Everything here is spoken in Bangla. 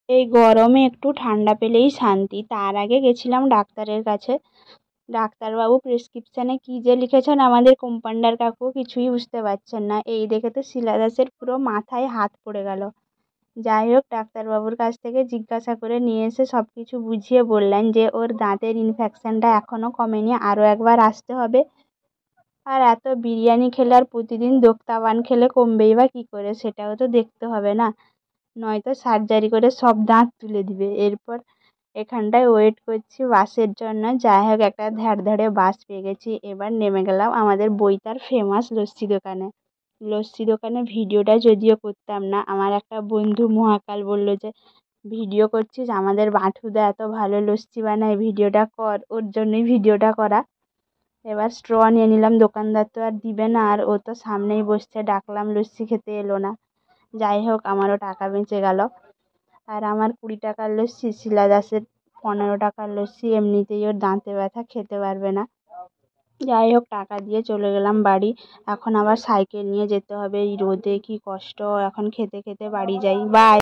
এই গরমে একটু ঠান্ডা পেলেই শান্তি। তার আগে গেছিলাম ডাক্তারের কাছে। ডাক্তারবাবু প্রেসক্রিপশানে কী যে লিখেছেন আমাদের কম্পাউন্ডার কাকু কিছুই বুঝতে পারছেন না। এই দেখে তো শিলা দাসের পুরো মাথায় হাত পড়ে গেল। যাই হোক, ডাক্তারবাবুর কাছ থেকে জিজ্ঞাসা করে নিয়ে এসে সব কিছু বুঝিয়ে বললেন যে ওর দাঁতের ইনফেকশানটা এখনও কমেনি, আরও একবার আসতে হবে। আর এত বিরিয়ানি খেলে আর প্রতিদিন দোক্তা পান খেলে কমবেই বা কী করে, সেটাও তো দেখতে হবে না, নয়তো সার্জারি করে সব দাঁত তুলে দিবে। এরপর এখানটায় ওয়েট করছি বাসের জন্য। যাই হোক, একটা ধ্যাড় বাস পেয়ে গেছি। এবার নেমে গেলাম আমাদের বইতার ফেমাস লস্যি দোকানে। লস্যি দোকানে ভিডিওটা যদিও করতাম না, আমার একটা বন্ধু মহাকাল বলল যে ভিডিও করছিস, আমাদের বাঁটুদা এত ভালো লস্যি বানায়, ভিডিওটা কর। ওর জন্যই ভিডিওটা করা। এবার স্ট্র নিয়ে নিলাম, দোকানদার তো আর দিবে না, আর ও তো সামনেই বসছে, ডাকলাম লস্যি খেতে এলো না। যাই হোক, আমারও টাকা বেঁচে গেল। আর আমার 20 টাকার লস্যি, শিলা দাসের 15 টাকার লস্যি, এমনিতেই ওর দাঁতে ব্যথা, খেতে পারবে না। যাই হোক, টাকা দিয়ে চলে গেলাম বাড়ি। এখন আবার সাইকেল নিয়ে যেতে হবে এই রোদে, কি কষ্ট। এখন খেতে খেতে বাড়ি যাই। বাই।